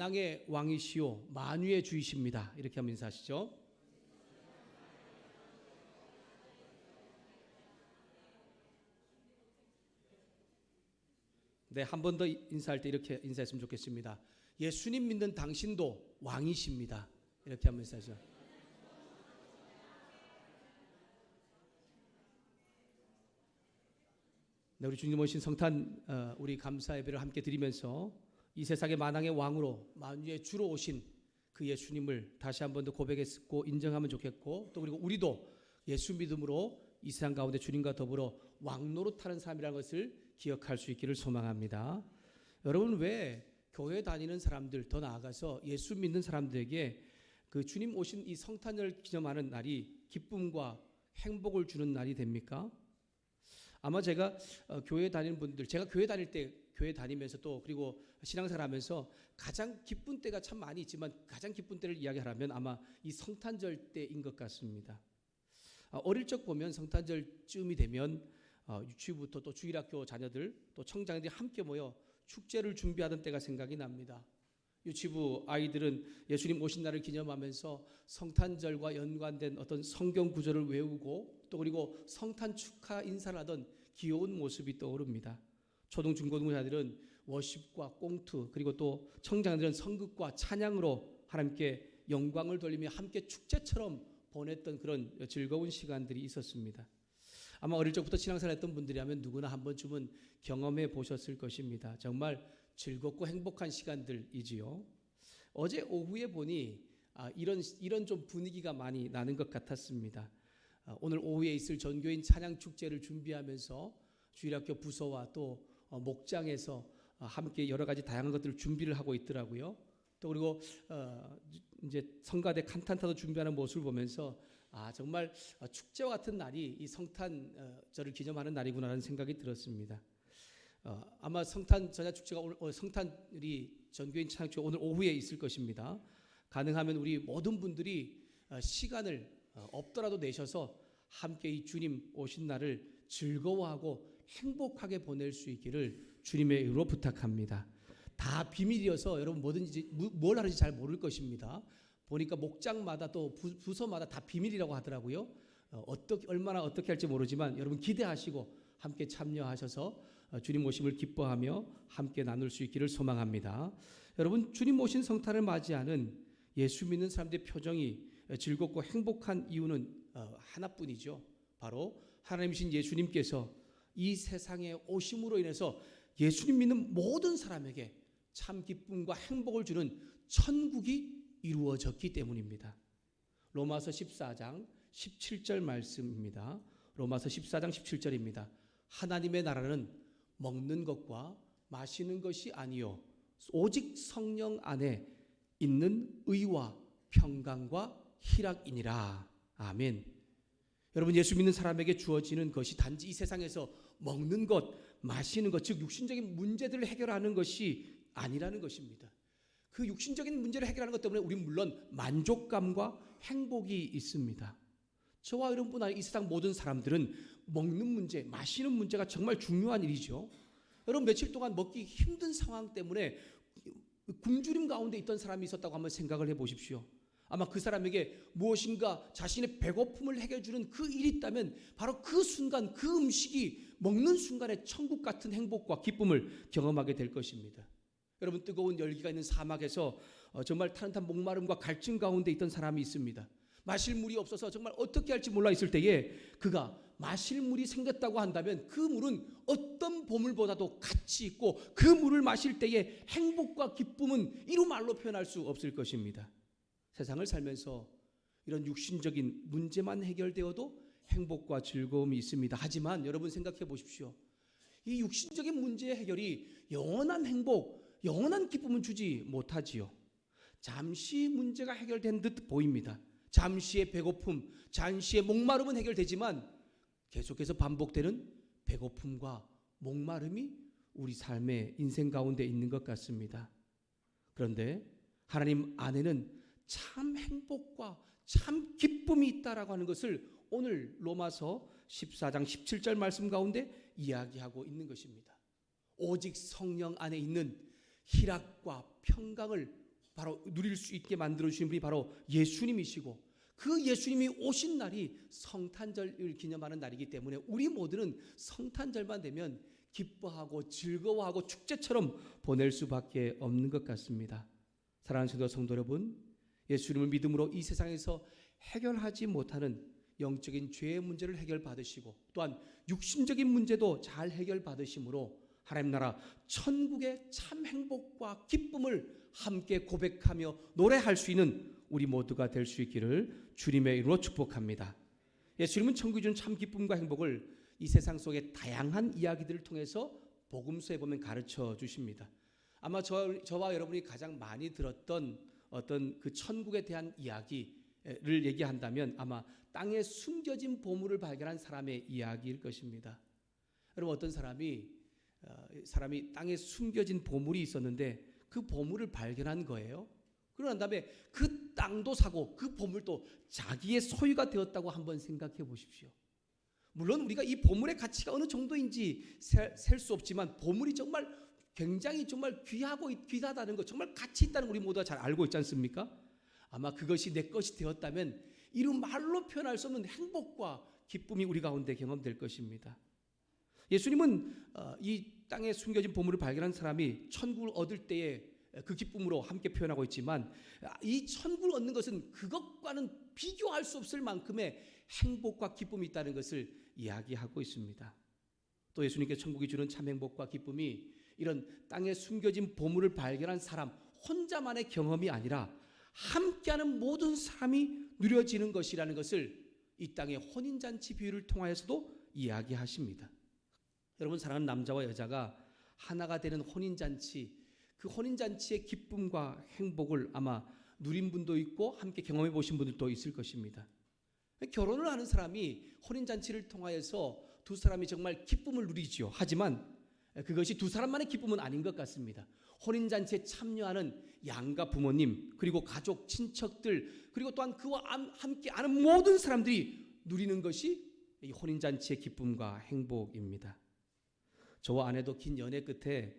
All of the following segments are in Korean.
만왕의 왕이시오 만유의 주이십니다. 이렇게 한번 인사하시죠. 네, 한 번 더 인사할 때 이렇게 인사했으면 좋겠습니다. 예수님 믿는 당신도 왕이십니다. 이렇게 한번 인사하죠. 네, 우리 주님 오신 성탄 우리 감사 예배를 함께 드리면서 이 세상의 만왕의 왕으로 만유의 주로 오신 그 예수님을 다시 한 번 더 고백했고 인정하면 좋겠고, 또 그리고 우리도 예수 믿음으로 이 세상 가운데 주님과 더불어 왕노릇하는 삶이라는 것을 기억할 수 있기를 소망합니다. 여러분, 왜 교회 다니는 사람들, 더 나아가서 예수 믿는 사람들에게 그 주님 오신 이 성탄절 기념하는 날이 기쁨과 행복을 주는 날이 됩니까? 아마 제가 교회 다니는 분들, 제가 교회 다닐 때, 교회 다니면서 또 그리고 신앙생활 하면서 가장 기쁜 때가 참 많이 있지만 가장 기쁜 때를 이야기하라면 아마 이 성탄절 때인 것 같습니다. 어릴 적 보면 성탄절쯤이 되면 유치부부터 또 주일학교 자녀들 또 청장들이 함께 모여 축제를 준비하던 때가 생각이 납니다. 유치부 아이들은 예수님 오신 날을 기념하면서 성탄절과 연관된 어떤 성경 구절을 외우고 또 그리고 성탄 축하 인사를 하던 귀여운 모습이 떠오릅니다. 초등 중고등부자들은 워십과 꽁트, 그리고 또 청장들은 성극과 찬양으로 하나님께 영광을 돌리며 함께 축제처럼 보냈던 그런 즐거운 시간들이 있었습니다. 아마 어릴 적부터 신앙생활 했던 분들이라면 누구나 한 번쯤은 경험해 보셨을 것입니다. 정말 즐겁고 행복한 시간들이지요. 어제 오후에 보니 이런 좀 분위기가 많이 나는 것 같았습니다. 오늘 오후에 있을 전교인 찬양 축제를 준비하면서 주일학교 부서와 또 목장에서 함께 여러 가지 다양한 것들을 준비를 하고 있더라고요. 또 그리고 이제 성가대 칸탄타도 준비하는 모습을 보면서 정말 축제와 같은 날이 이 성탄절을 기념하는 날이구나라는 생각이 들었습니다. 아마 성탄 전야 축제가 오늘 성탄이 전교인 찬양 축제 오늘 오후에 있을 것입니다. 가능하면 우리 모든 분들이 시간을 없더라도 내셔서 함께 이 주님 오신 날을 즐거워하고 행복하게 보낼 수 있기를 주님의 이름으로 부탁합니다. 다 비밀이어서 여러분 뭐든지 뭘 하는지 잘 모를 것입니다. 보니까 목장마다 또 부서마다 다 비밀이라고 하더라고요. 얼마나 어떻게 할지 모르지만 여러분 기대하시고 함께 참여하셔서 주님 오심을 기뻐하며 함께 나눌 수 있기를 소망합니다. 여러분, 주님 오신 성탄을 맞이하는 예수 믿는 사람들의 표정이 즐겁고 행복한 이유는 하나뿐이죠. 바로 하나님이신 예수님께서 이 세상에 오심으로 인해서 예수님 믿는 모든 사람에게 참 기쁨과 행복을 주는 천국이 이루어졌기 때문입니다. 로마서 14장 17절 말씀입니다. 로마서 14장 17절입니다. 하나님의 나라는 먹는 것과 마시는 것이 아니요 오직 성령 안에 있는 의와 평강과 희락이니라. 아멘. 여러분, 예수 믿는 사람에게 주어지는 것이 단지 이 세상에서 먹는 것, 마시는 것, 즉 육신적인 문제들을 해결하는 것이 아니라는 것입니다. 그 육신적인 문제를 해결하는 것 때문에 우리는 물론 만족감과 행복이 있습니다. 저와 여러분뿐 아니라 이 세상 모든 사람들은 먹는 문제, 마시는 문제가 정말 중요한 일이죠. 여러분, 며칠 동안 먹기 힘든 상황 때문에 굶주림 가운데 있던 사람이 있었다고 한번 생각을 해보십시오. 아마 그 사람에게 무엇인가 자신의 배고픔을 해결해주는 그 일이 있다면 바로 그 순간 그 음식이 먹는 순간에 천국 같은 행복과 기쁨을 경험하게 될 것입니다. 여러분, 뜨거운 열기가 있는 사막에서 정말 타는탄 목마름과 갈증 가운데 있던 사람이 있습니다. 마실 물이 없어서 정말 어떻게 할지 몰라 있을 때에 그가 마실 물이 생겼다고 한다면 그 물은 어떤 보물보다도 가치 있고 그 물을 마실 때에 행복과 기쁨은 이루 말로 표현할 수 없을 것입니다. 세상을 살면서 이런 육신적인 문제만 해결되어도 행복과 즐거움이 있습니다. 하지만 여러분 생각해 보십시오. 이 육신적인 문제의 해결이 영원한 행복, 영원한 기쁨은 주지 못하지요. 잠시 문제가 해결된 듯 보입니다. 잠시의 배고픔, 잠시의 목마름은 해결되지만 계속해서 반복되는 배고픔과 목마름이 우리 삶의 인생 가운데 있는 것 같습니다. 그런데 하나님 안에는 참 행복과 참 기쁨이 있다라고 하는 것을 오늘 로마서 14장 17절 말씀 가운데 이야기하고 있는 것입니다. 오직 성령 안에 있는 희락과 평강을 바로 누릴 수 있게 만들어주신 분이 바로 예수님이시고, 그 예수님이 오신 날이 성탄절을 기념하는 날이기 때문에 우리 모두는 성탄절만 되면 기뻐하고 즐거워하고 축제처럼 보낼 수밖에 없는 것 같습니다. 사랑하는 성도 여러분, 예수님을 믿음으로 이 세상에서 해결하지 못하는 영적인 죄의 문제를 해결받으시고, 또한 육신적인 문제도 잘 해결받으심으로 하나님 나라 천국의 참 행복과 기쁨을 함께 고백하며 노래할 수 있는 우리 모두가 될 수 있기를 주님의 이름으로 축복합니다. 예수님은 천국이 주는 참 기쁨과 행복을 이 세상 속의 다양한 이야기들을 통해서 복음서에 보면 가르쳐 주십니다. 아마 저와 여러분이 가장 많이 들었던 어떤 그 천국에 대한 이야기를 얘기한다면 아마 땅에 숨겨진 보물을 발견한 사람의 이야기일 것입니다. 여러분, 어떤 사람이 땅에 숨겨진 보물이 있었는데 그 보물을 발견한 거예요. 그러고 난 다음에 그 땅도 사고 그 보물도 자기의 소유가 되었다고 한번 생각해 보십시오. 물론 우리가 이 보물의 가치가 어느 정도인지 셀 수 없지만 보물이 정말 굉장히 정말 귀하다는 것, 정말 가치 있다는 우리 모두가 잘 알고 있지 않습니까? 아마 그것이 내 것이 되었다면 이루 말로 표현할 수 없는 행복과 기쁨이 우리 가운데 경험될 것입니다. 예수님은 이 땅에 숨겨진 보물을 발견한 사람이 천국을 얻을 때에 그 기쁨으로 함께 표현하고 있지만, 이 천국을 얻는 것은 그것과는 비교할 수 없을 만큼의 행복과 기쁨이 있다는 것을 이야기하고 있습니다. 또 예수님께서 천국이 주는 참 행복과 기쁨이 이런 땅에 숨겨진 보물을 발견한 사람 혼자만의 경험이 아니라 함께하는 모든 사람이 누려지는 것이라는 것을 이 땅의 혼인잔치 비유를 통하여서도 이야기하십니다. 여러분, 사랑하는 남자와 여자가 하나가 되는 혼인잔치, 그 혼인잔치의 기쁨과 행복을 아마 누린 분도 있고 함께 경험해 보신 분들도 있을 것입니다. 결혼을 하는 사람이 혼인잔치를 통하여서 두 사람이 정말 기쁨을 누리지요. 하지만 그것이 두 사람만의 기쁨은 아닌 것 같습니다. 혼인잔치에 참여하는 양가 부모님, 그리고 가족, 친척들, 그리고 또한 그와 함께 하는 모든 사람들이 누리는 것이 이 혼인잔치의 기쁨과 행복입니다. 저와 아내도 긴 연애 끝에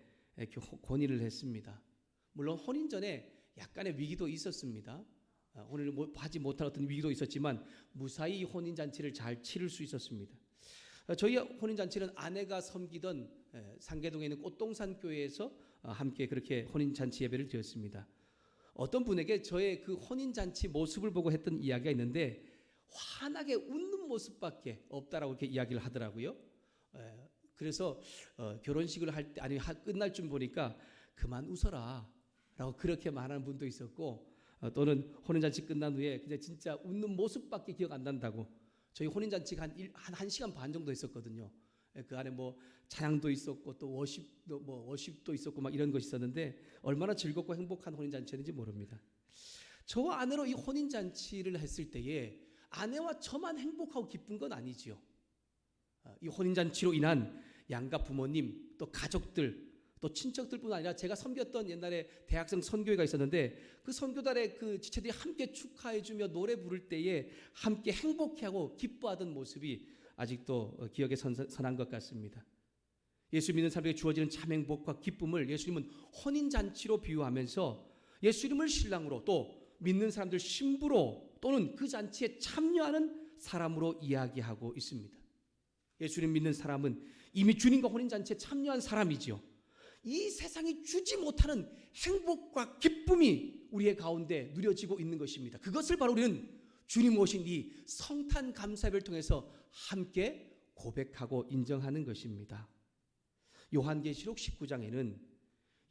혼인을 했습니다. 물론 혼인 전에 약간의 위기도 있었습니다. 혼인을 하지 못한 어떤 위기도 있었지만 무사히 혼인잔치를 잘 치를 수 있었습니다. 저희 혼인잔치는 아내가 섬기던 상계동에 있는 꽃동산 교회에서 함께 그렇게 혼인잔치 예배를 드렸습니다. 어떤 분에게 저의 그 혼인잔치 모습을 보고 했던 이야기가 있는데 환하게 웃는 모습밖에 없다라고 이렇게 이야기를 하더라고요. 그래서 결혼식을 할 때, 아니 끝날 쯤 보니까 그만 웃어라 라고 그렇게 말하는 분도 있었고, 또는 혼인잔치 끝난 후에 그냥 진짜 웃는 모습밖에 기억 안 난다고. 저희 혼인잔치가 한 1시간 반 정도 있었거든요. 그 안에 뭐 찬양도 있었고 또 워십도 있었고 막 이런 것이 있었는데 얼마나 즐겁고 행복한 혼인잔치였는지 모릅니다. 저와 아내로 이 혼인잔치를 했을 때에 아내와 저만 행복하고 기쁜 건 아니지요. 이 혼인잔치로 인한 양가 부모님, 또 가족들, 또 친척들뿐 아니라 제가 섬겼던 옛날에 대학생 선교회가 있었는데 그 선교단의 그 지체들이 함께 축하해주며 노래 부를 때에 함께 행복해하고 기뻐하던 모습이 아직도 기억에 선한 것 같습니다. 예수 믿는 사람에게 주어지는 참 행복과 기쁨을 예수님은 혼인잔치로 비유하면서 예수님을 신랑으로, 또 믿는 사람들 신부로, 또는 그 잔치에 참여하는 사람으로 이야기하고 있습니다. 예수님 믿는 사람은 이미 주님과 혼인잔치에 참여한 사람이지요. 이 세상이 주지 못하는 행복과 기쁨이 우리의 가운데 누려지고 있는 것입니다. 그것을 바로 우리는 주님 오신 이 성탄 감사예배를 통해서 함께 고백하고 인정하는 것입니다. 요한계시록 19장에는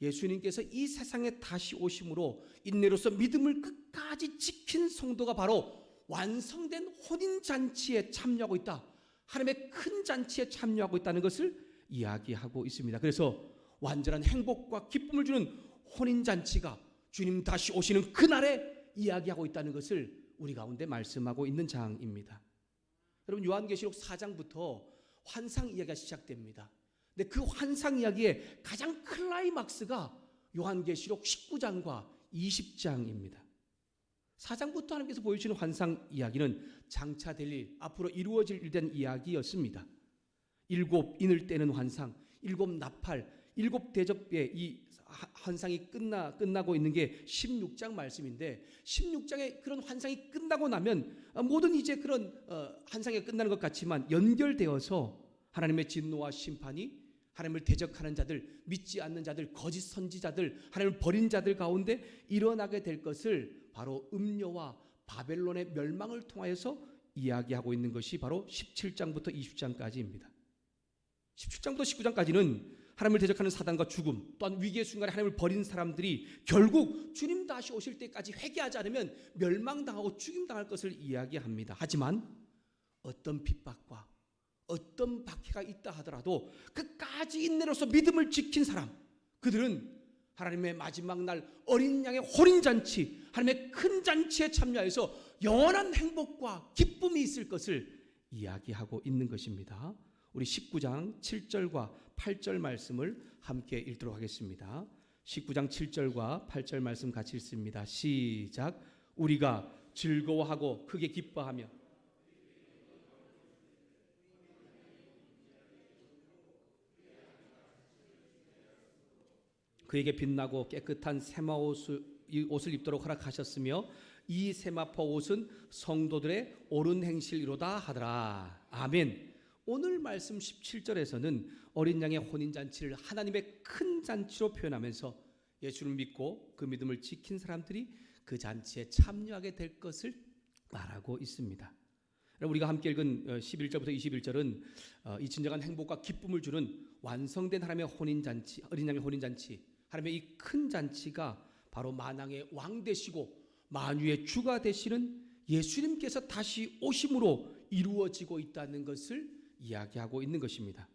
예수님께서 이 세상에 다시 오심으로 인내로서 믿음을 끝까지 지킨 성도가 바로 완성된 혼인잔치에 참여하고 있다, 하나님의 큰 잔치에 참여하고 있다는 것을 이야기하고 있습니다. 그래서 완전한 행복과 기쁨을 주는 혼인잔치가 주님 다시 오시는 그날에 이야기하고 있다는 것을 우리 가운데 말씀하고 있는 장입니다. 여러분, 요한계시록 4장부터 환상 이야기가 시작됩니다. 근데 그 환상 이야기의 가장 클라이막스가 요한계시록 19장과 20장입니다. 4장부터 하나님께서 보여주시는 환상 이야기는 장차 될 일, 앞으로 이루어질 일에 대한 이야기였습니다. 7 인을 떼는 환상, 7 나팔, 일곱 대접의 이 환상이 끝나고 있는 게 16장 말씀인데 16장에 그런 환상이 끝나고 나면 모든 이제 그런 환상이 끝나는 것 같지만 연결되어서 하나님의 진노와 심판이 하나님을 대적하는 자들, 믿지 않는 자들, 거짓 선지자들, 하나님을 버린 자들 가운데 일어나게 될 것을 바로 음녀와 바벨론의 멸망을 통하여서 이야기하고 있는 것이 바로 17장부터 20장까지입니다. 17장부터 19장까지는 하나님을 대적하는 사단과 죽음, 또한 위기의 순간에 하나님을 버린 사람들이 결국 주님 다시 오실 때까지 회개하지 않으면 멸망당하고 죽임당할 것을 이야기합니다. 하지만 어떤 핍박과 어떤 박해가 있다 하더라도 끝까지 인내로서 믿음을 지킨 사람, 그들은 하나님의 마지막 날 어린 양의 혼인잔치, 하나님의 큰 잔치에 참여해서 영원한 행복과 기쁨이 있을 것을 이야기하고 있는 것입니다. 우리 19장 7절과 8절 말씀을 함께 읽도록 하겠습니다. 19장 7절과 8절 말씀 같이 읽습니다. 시작. 우리가 즐거워하고 크게 기뻐하며 그에게 빛나고 깨끗한 세마 옷을 입도록 허락하셨으며 이 세마포 옷은 성도들의 옳은 행실이로다 하더라. 아멘. 오늘 말씀 17절에서는 어린 양의 혼인잔치를 하나님의 큰 잔치로 표현하면서 예수를 믿고 그 믿음을 지킨 사람들이 그 잔치에 참여하게 될 것을 말하고 있습니다. 우리가 함께 읽은 11절부터 21절은 이 진정한 행복과 기쁨을 주는 완성된 하나님의 혼인잔치, 어린 양의 혼인잔치, 하나님의 이 큰 잔치가 바로 만왕의 왕 되시고 만유의 주가 되시는 예수님께서 다시 오심으로 이루어지고 있다는 것을 이야기하고 있는 것입니다.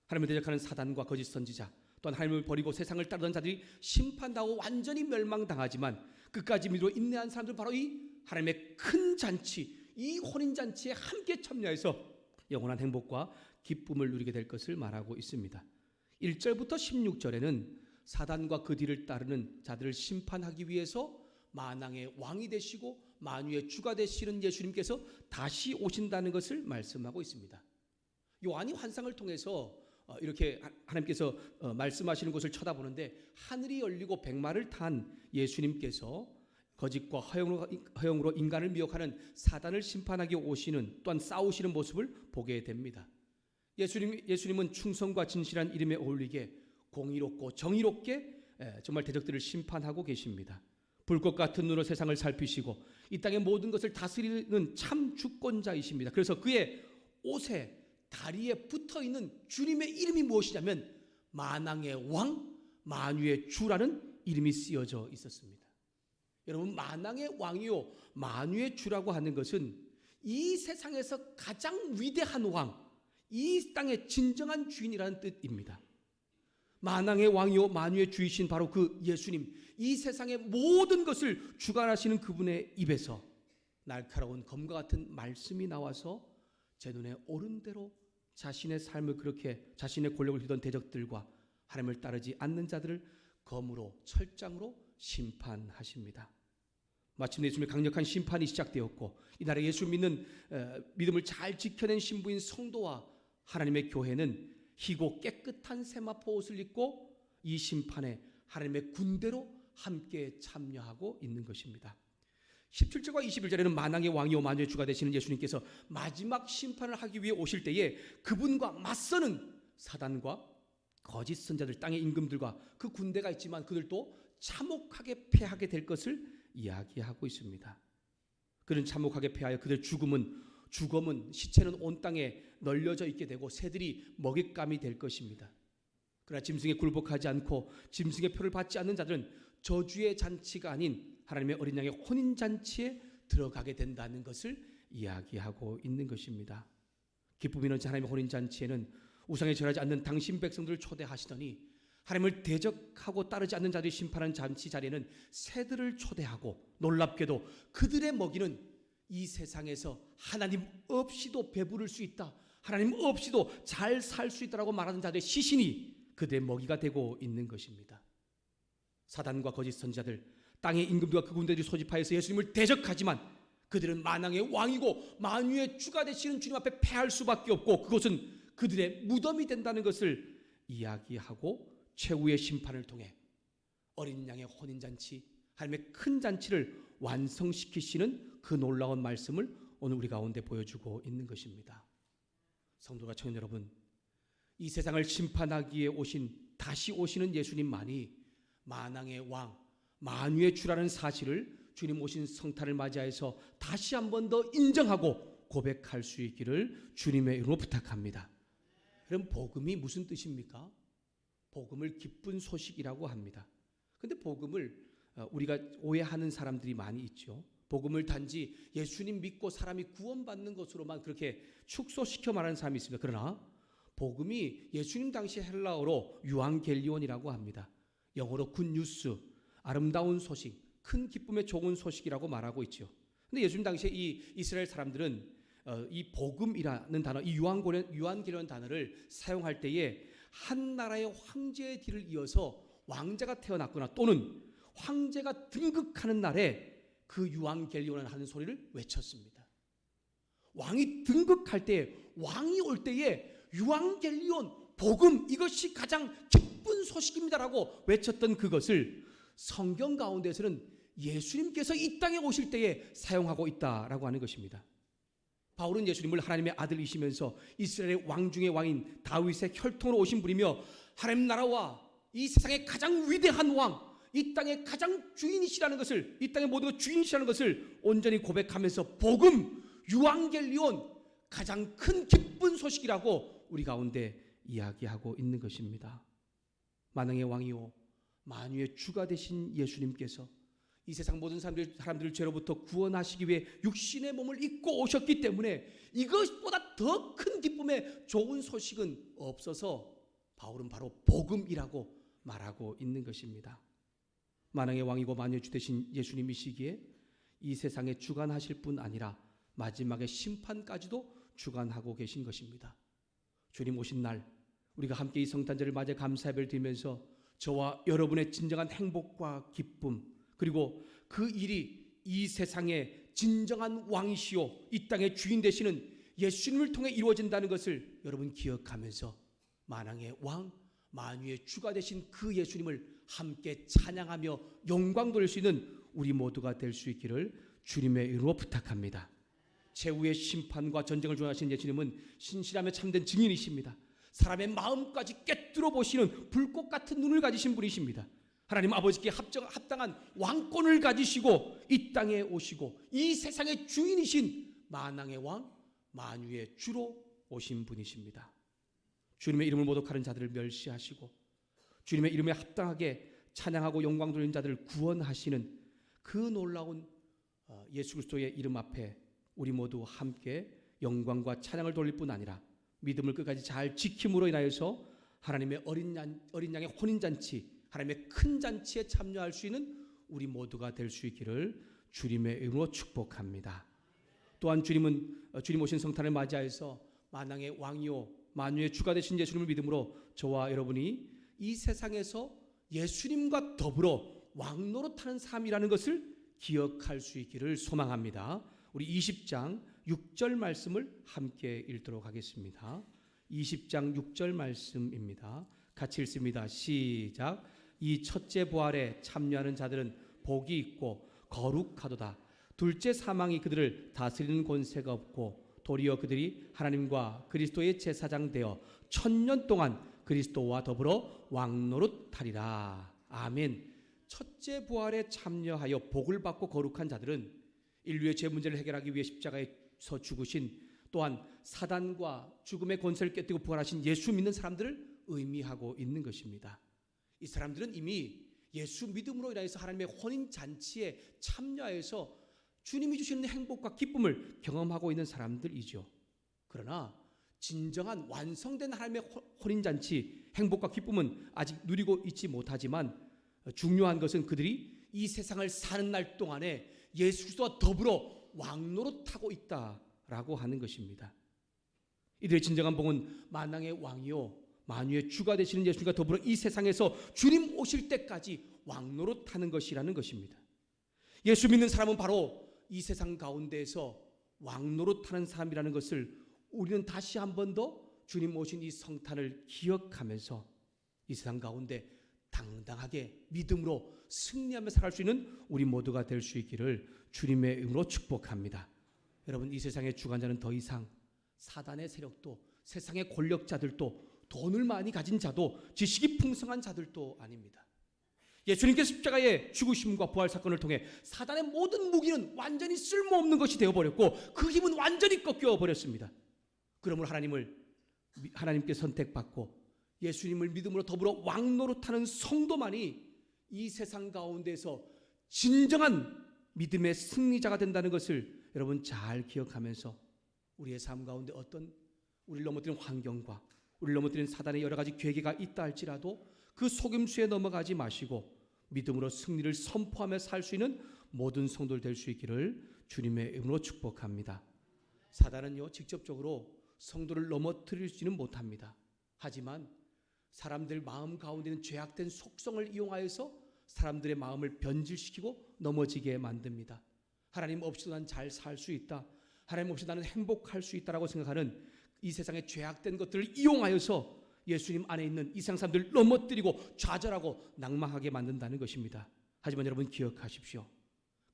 하나님을 대적하는 사단과 거짓 선지자, 또한 하나님을 버리고 세상을 따르던 자들이 심판당하고 완전히 멸망당하지만 끝까지 믿고 인내한 사람들, 바로 이 하나님의 큰 잔치, 이 혼인잔치에 함께 참여해서 영원한 행복과 기쁨을 누리게 될 것을 말하고 있습니다. 1절부터 16절에는 사단과 그 뒤를 따르는 자들을 심판하기 위해서 만왕의 왕이 되시고 만유의 주가 되시는 예수님께서 다시 오신다는 것을 말씀하고 있습니다. 요한이 환상을 통해서 이렇게 하나님께서 말씀하시는 곳을 쳐다보는데 하늘이 열리고 백마를 탄 예수님께서 거짓과 허영으로 인간을 미혹하는 사단을 심판하기 오시는, 또한 싸우시는 모습을 보게 됩니다. 예수님은 충성과 진실한 이름에 어울리게 공의롭고 정의롭게 정말 대적들을 심판하고 계십니다. 불꽃 같은 눈으로 세상을 살피시고 이 땅의 모든 것을 다스리는 참 주권자이십니다. 그래서 그의 옷에 다리에 붙어있는 주님의 이름이 무엇이냐면 만왕의 왕, 만유의 주라는 이름이 쓰여져 있었습니다. 여러분, 만왕의 왕이요 만유의 주라고 하는 것은 이 세상에서 가장 위대한 왕, 이 땅의 진정한 주인이라는 뜻입니다. 만왕의 왕이요 만유의 주이신 바로 그 예수님, 이 세상의 모든 것을 주관하시는 그분의 입에서 날카로운 검과 같은 말씀이 나와서 제 눈에 오른 대로 자신의 삶을 그렇게 자신의 권력을 휘던 대적들과 하나님을 따르지 않는 자들을 검으로 철장으로 심판하십니다. 마침내 예수님의 강력한 심판이 시작되었고 이날에 예수 믿는 믿음을 잘 지켜낸 신부인 성도와 하나님의 교회는 희고 깨끗한 세마포 옷을 입고 이 심판에 하나님의 군대로 함께 참여하고 있는 것입니다. 17절과 21절에는 만왕의 왕이요 만유의 주가 되시는 예수님께서 마지막 심판을 하기 위해 오실 때에 그분과 맞서는 사단과 거짓 선자들, 땅의 임금들과 그 군대가 있지만 그들도 참혹하게 패하게 될 것을 이야기하고 있습니다. 그는 참혹하게 패하여 그들 죽음은 시체는 온 땅에 널려져 있게 되고 새들이 먹잇감이 될 것입니다. 그러나 짐승에 굴복하지 않고 짐승의 표를 받지 않는 자들은 저주의 잔치가 아닌 하나님의 어린 양의 혼인잔치에 들어가게 된다는 것을 이야기하고 있는 것입니다. 기쁨이 넘치는 하나님의 혼인잔치에는 우상에 절하지 않는 당신 백성들을 초대하시더니 하나님을 대적하고 따르지 않는 자들이 심판하는 잔치 자리에는 새들을 초대하고 놀랍게도 그들의 먹이는 이 세상에서 하나님 없이도 배부를 수 있다, 하나님 없이도 잘 살 수 있다라고 말하는 자들의 시신이 그들의 먹이가 되고 있는 것입니다. 사단과 거짓 선지자들, 땅의 임금들과 그 군대들이 소집하여서 예수님을 대적하지만 그들은 만왕의 왕이고 만유의 주가 되시는 주님 앞에 패할 수밖에 없고 그것은 그들의 무덤이 된다는 것을 이야기하고 최후의 심판을 통해 어린 양의 혼인잔치, 하나님의 큰 잔치를 완성시키시는 그 놀라운 말씀을 오늘 우리 가운데 보여주고 있는 것입니다. 성도가 청년 여러분, 이 세상을 심판하기에 다시 오시는 예수님만이 만왕의 왕, 만유의 주라는 사실을 주님 오신 성탄을 맞이해서 다시 한 번 더 인정하고 고백할 수 있기를 주님의 이름으로 부탁합니다. 그럼 복음이 무슨 뜻입니까? 복음을 기쁜 소식이라고 합니다. 그런데 복음을 우리가 오해하는 사람들이 많이 있죠. 복음을 단지 예수님 믿고 사람이 구원받는 것으로만 그렇게 축소시켜 말하는 사람이 있습니다. 그러나 복음이 예수님 당시 헬라어로 유앙겔리온이라고 합니다. 영어로 굿뉴스, 아름다운 소식, 큰 기쁨의 좋은 소식이라고 말하고 있죠. 그런데 예수님 당시에 이 이스라엘 사람들은 이 복음이라는 단어, 이 유앙겔리온 단어를 사용할 때에 한 나라의 황제의 뒤를 이어서 왕자가 태어났거나 또는 황제가 등극하는 날에 그 유앙겔리온을 하는 소리를 외쳤습니다. 왕이 등극할 때, 왕이 올 때에 유앙겔리온, 복음, 이것이 가장 기쁜 소식입니다라고 외쳤던 그것을 성경 가운데서는 예수님께서 이 땅에 오실 때에 사용하고 있다라고 하는 것입니다. 바울은 예수님을 하나님의 아들이시면서 이스라엘의 왕 중의 왕인 다윗의 혈통으로 오신 분이며 하나님 나라와 이 세상의 가장 위대한 왕, 이 땅의 가장 주인이시라는 것을, 이 땅의 모든 주인이시라는 것을 온전히 고백하면서 복음, 유앙겔리온, 가장 큰 기쁜 소식이라고 우리 가운데 이야기하고 있는 것입니다. 만왕의 왕이요 만유의 주가 되신 예수님께서 이 세상 모든 사람들을 죄로부터 구원하시기 위해 육신의 몸을 입고 오셨기 때문에 이것보다 더 큰 기쁨의 좋은 소식은 없어서 바울은 바로 복음이라고 말하고 있는 것입니다. 만왕의 왕이고 만유의 주 되신 예수님이시기에 이 세상에 주관하실 뿐 아니라 마지막에 심판까지도 주관하고 계신 것입니다. 주님 오신 날 우리가 함께 이 성탄절을 맞아 감사 예배를 드리면서 저와 여러분의 진정한 행복과 기쁨, 그리고 그 일이 이 세상의 진정한 왕이시오 이 땅의 주인 되시는 예수님을 통해 이루어진다는 것을 여러분 기억하면서 만왕의 왕, 만유의 주가 되신 그 예수님을 함께 찬양하며 영광 돌릴 수 있는 우리 모두가 될 수 있기를 주님의 이름으로 부탁합니다. 최후의 심판과 전쟁을 주관하시는 예수님은 신실하며 참된 증인이십니다. 사람의 마음까지 꿰뚫어 보시는 불꽃 같은 눈을 가지신 분이십니다. 하나님 아버지께 합당한 왕권을 가지시고 이 땅에 오시고 이 세상의 주인이신 만왕의 왕, 만유의 주로 오신 분이십니다. 주님의 이름을 모독하는 자들을 멸시하시고 주님의 이름에 합당하게 찬양하고 영광 돌리는 자들을 구원하시는 그 놀라운 예수 그리스도의 이름 앞에 우리 모두 함께 영광과 찬양을 돌릴 뿐 아니라 믿음을 끝까지 잘 지킴으로 인하여서 하나님의 어린 양의 혼인잔치, 하나님의 큰 잔치에 참여할 수 있는 우리 모두가 될 수 있기를 주님의 이름으로 축복합니다. 또한 주님 오신 성탄을 맞이하여서 만왕의 왕이요 만유의 주가 되신 예수님을 믿음으로 저와 여러분이 이 세상에서 예수님과 더불어 왕노릇하는 삶이라는 것을 기억할 수 있기를 소망합니다. 우리 20장 6절 말씀을 함께 읽도록 하겠습니다. 20장 6절 말씀입니다. 같이 읽습니다. 시작. 이 첫째 부활에 참여하는 자들은 복이 있고 거룩하도다. 둘째 사망이 그들을 다스리는 권세가 없고 도리어 그들이 하나님과 그리스도의 제사장 되어 1000년 동안 그리스도와 더불어 왕노릇하리라. 아멘. 첫째 부활에 참여하여 복을 받고 거룩한 자들은 인류의 죄 문제를 해결하기 위해 십자가에서 죽으신, 또한 사단과 죽음의 권세를 깨뜨리고 부활하신 예수 믿는 사람들을 의미하고 있는 것입니다. 이 사람들은 이미 예수 믿음으로 인해서 하나님의 혼인잔치에 참여해서 주님이 주시는 행복과 기쁨을 경험하고 있는 사람들이죠. 그러나 진정한 완성된 하나님의 혼인잔치, 행복과 기쁨은 아직 누리고 있지 못하지만 중요한 것은 그들이 이 세상을 사는 날 동안에 예수 그리스도와 더불어 왕노릇하고 있다라고 하는 것입니다. 이들의 진정한 복은 만왕의 왕이요 만유의 주가 되시는 예수님과 더불어 이 세상에서 주님 오실 때까지 왕노릇하는 것이라는 것입니다. 예수 믿는 사람은 바로 이 세상 가운데에서 왕노릇하는 사람이라는 것을 우리는 다시 한 번 더 주님 오신 이 성탄을 기억하면서 이 세상 가운데 당당하게 믿음으로 승리하며 살아갈 수 있는 우리 모두가 될 수 있기를 주님의 이름으로 축복합니다. 여러분, 이 세상의 주관자는 더 이상 사단의 세력도 세상의 권력자들도 돈을 많이 가진 자도 지식이 풍성한 자들도 아닙니다. 예수님께서 십자가의 죽으심과 부활 사건을 통해 사단의 모든 무기는 완전히 쓸모없는 것이 되어버렸고 그 힘은 완전히 꺾여버렸습니다. 그러므로 하나님께 선택받고 예수님을 믿음으로 더불어 왕노릇하는 성도만이 이 세상 가운데서 진정한 믿음의 승리자가 된다는 것을 여러분 잘 기억하면서 우리의 삶 가운데 어떤 우리를 넘어뜨리는 환경과 우리를 넘어뜨리는 사단의 여러 가지 괴계가 있다 할지라도 그 속임수에 넘어가지 마시고 믿음으로 승리를 선포하며 살 수 있는 모든 성도들 될 수 있기를 주님의 이름으로 축복합니다. 사단은요, 직접적으로 성도를 넘어뜨리지는 못합니다. 하지만 사람들 마음 가운데 있는 죄악된 속성을 이용하여서 사람들의 마음을 변질시키고 넘어지게 만듭니다. 하나님 없이도 난 잘 살 수 있다, 하나님 없이 나는 행복할 수 있다라고 생각하는 이 세상의 죄악된 것들을 이용하여서 예수님 안에 있는 이 세상 사람들을 넘어뜨리고 좌절하고 낭망하게 만든다는 것입니다. 하지만 여러분 기억하십시오.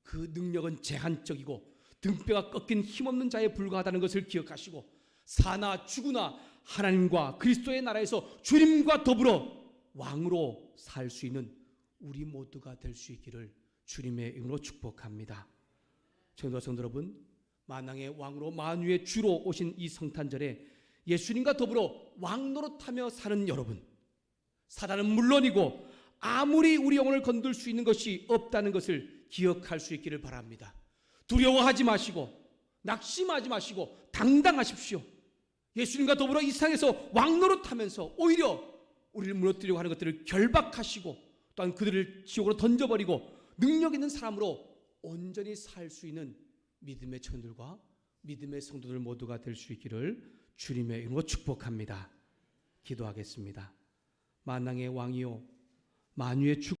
그 능력은 제한적이고 등뼈가 꺾인 힘없는 자에 불과하다는 것을 기억하시고 사나 죽으나 하나님과 그리스도의 나라에서 주님과 더불어 왕으로 살 수 있는 우리 모두가 될 수 있기를 주님의 이름으로 축복합니다. 성도 여러분, 만왕의 왕으로 만유의 주로 오신 이 성탄절에 예수님과 더불어 왕노릇하며 사는 여러분, 사단은 물론이고 아무리 우리 영혼을 건들 수 있는 것이 없다는 것을 기억할 수 있기를 바랍니다. 두려워하지 마시고 낙심하지 마시고 당당하십시오. 예수님과 더불어 이 세상에서 왕노릇하면서 오히려 우리를 무너뜨리려고 하는 것들을 결박하시고 또한 그들을 지옥으로 던져버리고 능력 있는 사람으로 온전히 살 수 있는 믿음의 청년들과 믿음의 성도들 모두가 될 수 있기를 주님의 이름으로 축복합니다. 기도하겠습니다. 만왕의 왕이요 만유의 주